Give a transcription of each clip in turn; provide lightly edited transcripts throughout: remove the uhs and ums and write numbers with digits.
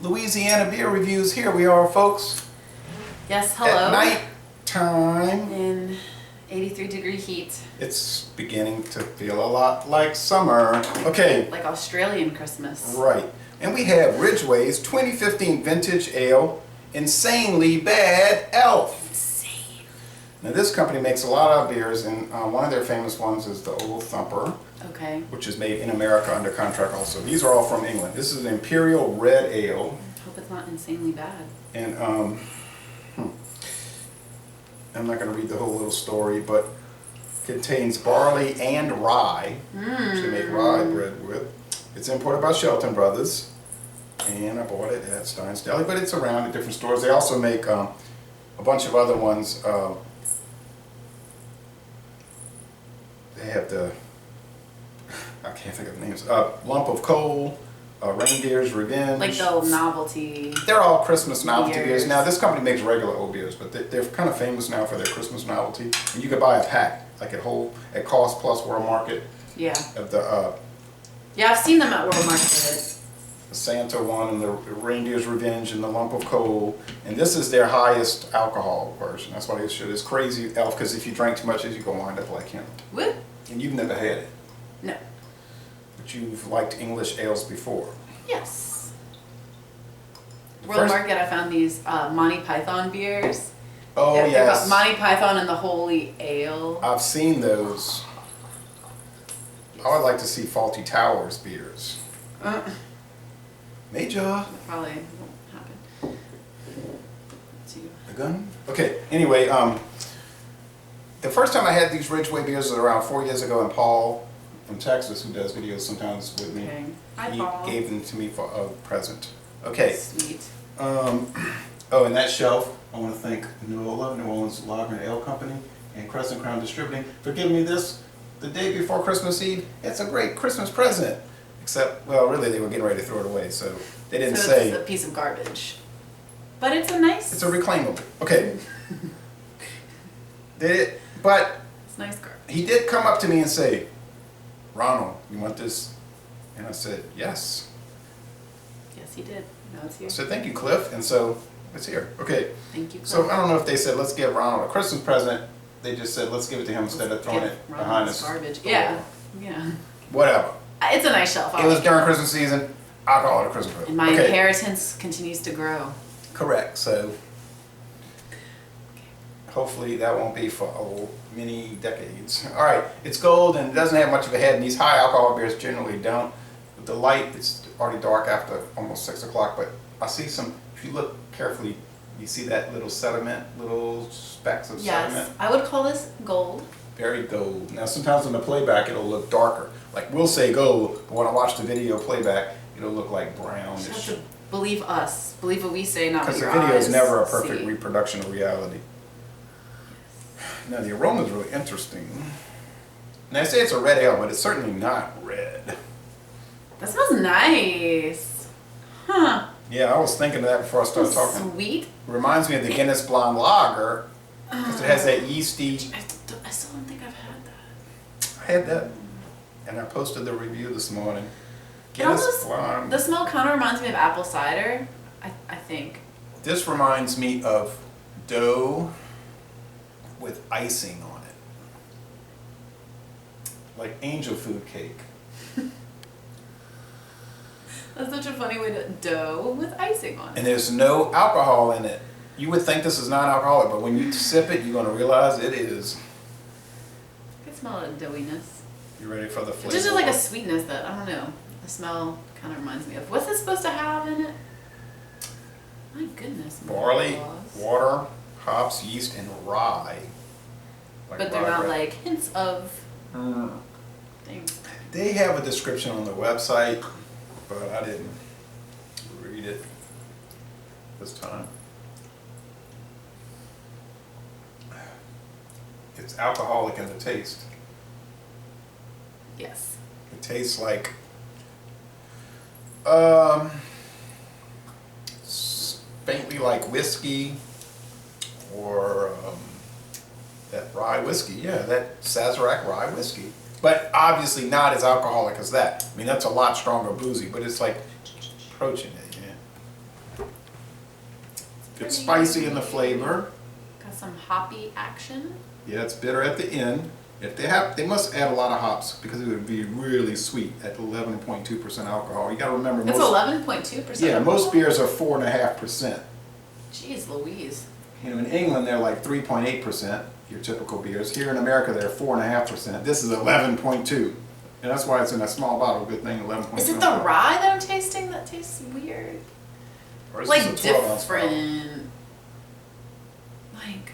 Louisiana beer reviews. Here we are, folks. Yes, hello. At night time. In 83-degree heat. It's beginning to feel a lot like summer. Okay. Like Australian Christmas. Right. And we have Ridgway's 2015 Vintage Ale, Insanely Bad Elf. Insane. Now this company makes a lot of beers, and one of their famous ones is the Old Thumper. Okay. Which is made in America under contract also. These are all from England. This is an Imperial Red Ale. Hope it's not insanely bad. And I'm not going to read the whole little story, but contains barley and rye, which they make rye bread with. It's imported by Shelton Brothers, and I bought it at Stein's Deli, but it's around at different stores. They also make a bunch of other ones. They have the, I can't think of the names, Lump of Coal, Reindeer's Revenge. Like the novelty. They're all Christmas novelty beers. beers. Now this company makes regular old beers, but they're kind of famous now for their Christmas novelty. And you could buy a pack, like at Cost Plus World Market. Yeah. Of the Yeah, I've seen them at World Market. the Santa one and the Reindeer's Revenge and the Lump of Coal. And this is their highest alcohol version. That's why they show this crazy elf, because if you drink too much, you can wind up like him. What? And you've never had it. No. But you've liked English ales before. Yes. The World first- Market, I found these Monty Python beers. Oh, They're yes. called Monty Python and the Holy Ale. I've seen those. I would like to see Faulty Towers beers. Major. Probably won't happen. The gun? Okay, anyway, the first time I had these Ridgway beers was around 4 years ago, and Paul from Texas, who does videos sometimes with me, Okay. Hi, he Paul. gave them to me for a present. Okay. Sweet. Oh, and that shelf, I want to thank NOLA, New Orleans Lager and Ale Company, and Crescent Crown Distributing for giving me this the day before Christmas Eve. It's a great Christmas present. Except, well, really, they were getting ready to throw it away, so they didn't So say. it's a piece of garbage. But it's a nice... It's a reclaimable. Okay. But It's nice garbage. he did come up to me and say, "Ronald, you want this?" And I said, "Yes." Yes, he did. Now it's here. I said, "Thank you, Cliff." And so it's here. Okay. Thank you, Cliff. So I don't know if they said, "Let's give Ronald a Christmas present." They just said, "Let's give it to him instead of throwing Give it Ronald behind this us." garbage. Yeah. Yeah. Whatever. It's a nice shelf. It was during Christmas season. I'll call it a Christmas present. And my Okay. inheritance continues to grow. Correct. So hopefully that won't be for many decades. All right. It's gold and it doesn't have much of a head, and these high alcohol beers generally don't. With the light, it's already dark after almost 6 o'clock, but I see some, if you look carefully, you see that little sediment, little specks of sediment. Yes. I would call this gold. Very gold. Now sometimes in the playback it'll look darker. Like we'll say gold, but when I watch the video playback, it'll look like You have brownish. to believe us. Believe what we say, not what Because the your video is eyes never a perfect see. reproduction of reality. Now the aroma is really interesting. Now I say it's a red ale, but it's certainly not red. That smells nice. Huh. Yeah, I was thinking of that before I started talking. Sweet. Reminds me of the Guinness Blonde Lager, because it has that yeasty. I still don't think I've had that. I had that, and I posted the review this morning. It Guinness almost, Blonde. the smell kind of reminds me of apple cider, I think. This reminds me of dough with icing on it. Like angel food cake. That's such a funny way to dough with icing on it. And there's no alcohol in it. You would think this is non-alcoholic, but when you sip it, you're going to realize it is. I can smell a doughiness. You ready for the flavor? It's just like a sweetness that, I don't know, the smell kind of reminds me of. What's this supposed to have in it? My goodness. Barley, Claus. water, hops, yeast, and rye. Like But they're rye not bread. like hints of Mm. things. They have a description on the website, but I didn't read it this time. It's alcoholic in the taste. Yes. It tastes like faintly like whiskey, or that rye whiskey. Yeah, that Sazerac rye whiskey. But obviously not as alcoholic as that. I mean, that's a lot stronger boozy, but it's like approaching it, yeah. It's spicy in the flavor. Got some hoppy action. Yeah, it's bitter at the end. If they must add a lot of hops because it would be really sweet at 11.2% alcohol. You got to remember It's 11.2%. Yeah, most beers are 4.5%. Jeez Louise. You know, in England they're like 3.8%. Your typical beers. Here in America they're 4.5%. This is 11.2, and that's why it's in a small bottle. Good thing 11.2. Is it the rye that I'm tasting that tastes weird? Or is Like this a 12-ounce bottle? different. Like.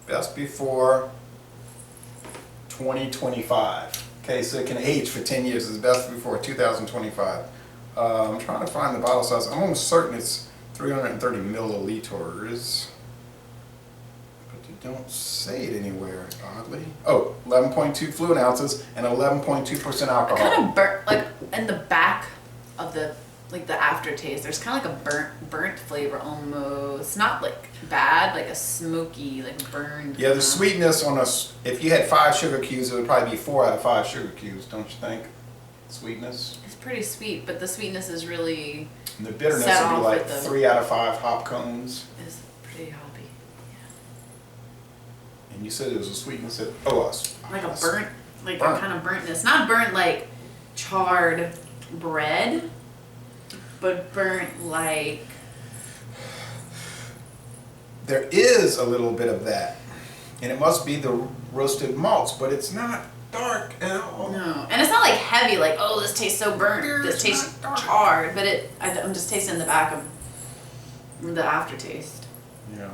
Best before 2025. Okay, so it can age for 10 years. It's best before 2025. I'm trying to find the bottle size. I'm almost certain it's 330 milliliters. But you don't say it anywhere, oddly. Oh, 11.2 fluid ounces and 11.2% alcohol. Kind of burnt, like in the back of the, like the aftertaste. There's kind of like a burnt flavor almost. Not like bad, like a smoky, like burned. Yeah, the sweetness on if you had 5 sugar cubes, it would probably be 4 out of 5 sugar cubes, don't you think? Sweetness. It's pretty sweet, but the sweetness is really. And the bitterness set would be off like with the- 3 out of 5 hop cones. It's pretty hoppy. And you said it was a sweetness at Like a burnt, like burnt. a kind of burntness. Not burnt like charred bread, but burnt like. There is a little bit of that, and it must be the roasted malts, but it's not dark at all. No, and it's not like heavy. Like, oh, this tastes so burnt. Beer This is tastes not dark. charred. But I'm just tasting the back of the aftertaste. Yeah.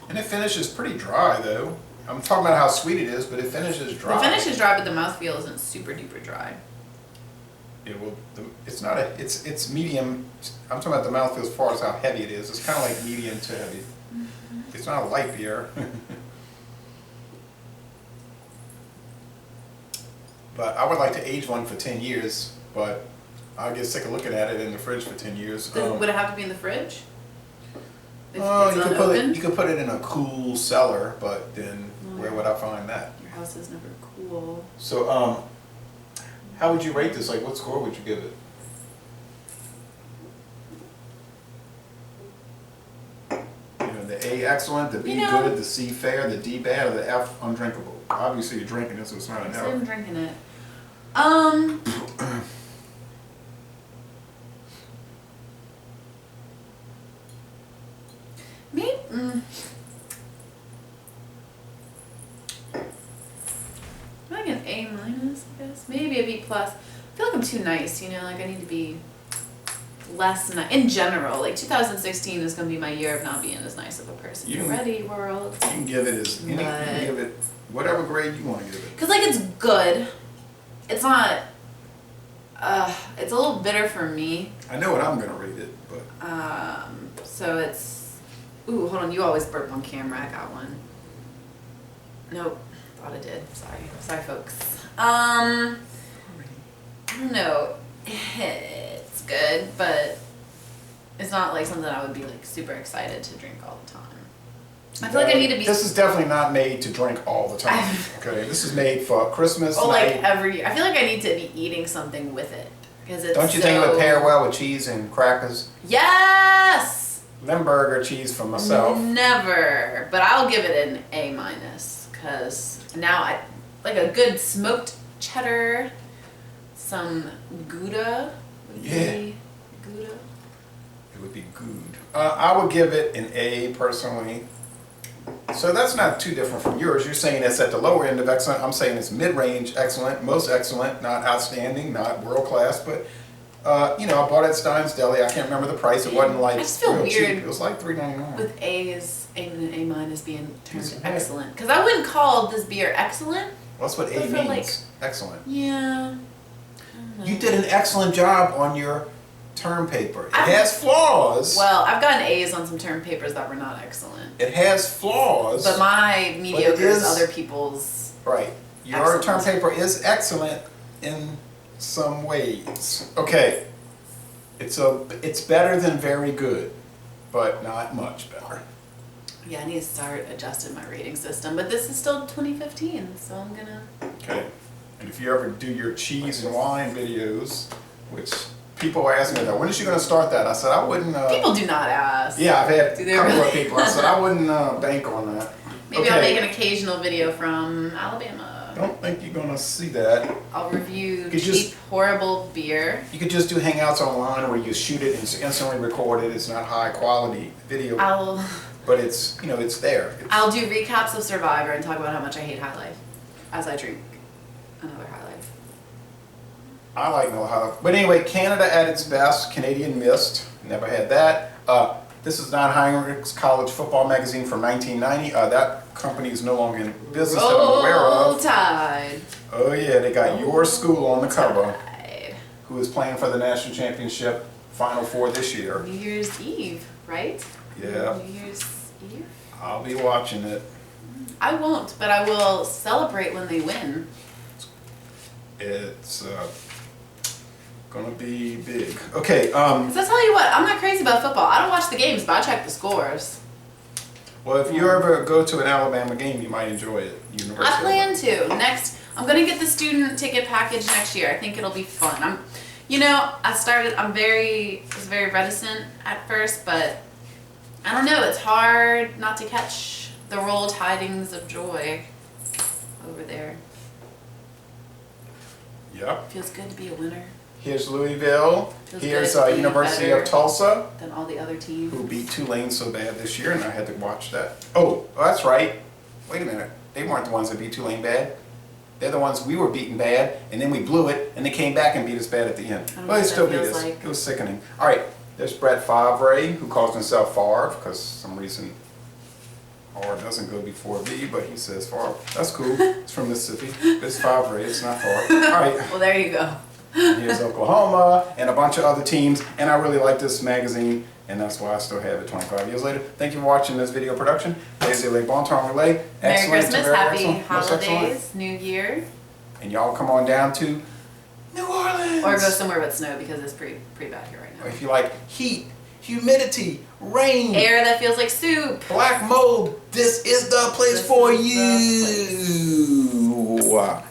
And it finishes pretty dry though. I'm talking about how sweet it is, but it finishes dry. The finish is dry, but the mouthfeel isn't super duper dry. It will. It's not a. It's medium. I'm talking about the mouthfeel as far as how heavy it is. It's kind of like medium to heavy. It's not a light beer. But I would like to age one for 10 years, but I'll get sick of looking at it in the fridge for 10 years. Would it have to be in the fridge? If Oh, it's you unopened? could put it in a cool cellar, but then where would I find that? Your house is never cool. So, how would you rate this? Like, what score would you give it? You know, the A excellent, the B good, the C fair, the D bad, or the F undrinkable. Obviously, you're drinking it, so it's not an So F. I'm drinking it. Maybe. Like an A minus, I guess. Maybe a B plus. I feel like I'm too nice, you know. Like I need to be less nice in general. Like 2016 is going to be my year of not being as nice of a person. You- Get ready, world. You can give it as any, you can give it whatever grade you want to give it. Cause like it's good. It's not. It's a little bitter for me. I know what I'm gonna rate it, but So it's. Ooh, hold on. You always burp on camera. I got one. Nope. Thought I did. Sorry, folks. I don't know. It's good, but it's not like something I would be like super excited to drink all the time. I feel like I need to be. This is definitely not made to drink all the time. Okay, this is made for Christmas Or like night. every year. I feel like I need to be eating something with it because it's. Don't you think it would pair well with cheese and crackers? Yes. Limburger cheese for myself. Never, but I'll give it an A minus because now I like a good smoked cheddar, some Gouda. Would be Gouda. It would be good. I would give it an A personally. So that's not too different from yours. You're saying it's at the lower end of excellent. I'm saying it's mid-range excellent, most excellent, not outstanding, not world-class, but you know, I bought it at Stein's Deli. I can't remember the price. It wasn't like I just feel real weird cheap. It was like $3.99. with A's, A and A minus being termed It's bad. excellent. Because I wouldn't call this beer excellent. Well, that's what A But for, means. like- Excellent. Yeah. You did an excellent job on your term paper. It I- has flaws. Well, I've gotten A's on some term papers that were not excellent. It has flaws. But my mediocre is is- other people's. Right. Your term Excellent. paper is excellent in some ways. Okay. It's better than very good, but not much better. Yeah, I need to start adjusting my rating system. But this is still 2015, so I'm gonna. Okay. And if you ever do your cheese and wine videos, which People were asking me that. When is she going to start that? I said I wouldn't. People do not ask. Yeah, I've had Do a they couple of really? people. I said I wouldn't bank on that. Maybe I'll make an occasional video from Alabama. I don't think you're going to see that. I'll review You cheap, just- horrible beer. You could just do hangouts online where you shoot it and instantly record it. It's not high quality video, but it's it's there. I'll do recaps of Survivor and talk about how much I hate High Life as I drink another High Life. I like Miller High Life. But anyway, Canada at its best. Canadian Mist. Never had that. This is Don Heinrich's college football magazine from 1990. That company is no longer in business that I'm aware Roll of. Tide. Oh yeah, they got your school on the cover. Tide. Who is playing for the national championship Final Four this year. New Year's Eve, right? Yeah, New Year's Eve? I'll be watching it. I won't, but I will celebrate when they win. It's gonna be big. Okay, 'Cause I tell you what, I'm not crazy about football. I don't watch the games, but I check the scores. well, if you ever go to an Alabama game, you might enjoy it. University I of plan to. I'm gonna get the student ticket package next year. I think it'll be fun. I was very reticent at first, but I don't know, it's hard not to catch the roll tidings of joy over there. Yep. Feels good to be a winner Here's Louisville. Feels Here's good to be University better. of Tulsa, than all the other teams. who beat Tulane so bad this year, and I had to watch that. Oh, that's right. Wait a minute. They weren't the ones that beat Tulane bad. They're the ones we were beating bad, and then we blew it, and they came back and beat us bad at the end. I don't know Well, they what still that beat feels us. like. It was sickening. All right, there's Brett Favre, who calls himself Favre, because some reason R doesn't go before V, but he says Favre. That's cool. It's from Mississippi. It's Favre. It's not Favre. All right. Well, there you go. Here's Oklahoma and a bunch of other teams, and I really like this magazine, and that's why I still have it 25 years later. Thank you for watching this video production. Lazy Le Bon Temps Relay. Merry Excellent to Christmas, very happy excellent. Most excellent. holidays, New Year. And y'all come on down to New Orleans. Or go somewhere with snow because it's pretty bad here right Or now. if you like heat, humidity, rain, Air that feels like soup. black mold, this is the place This for is the you.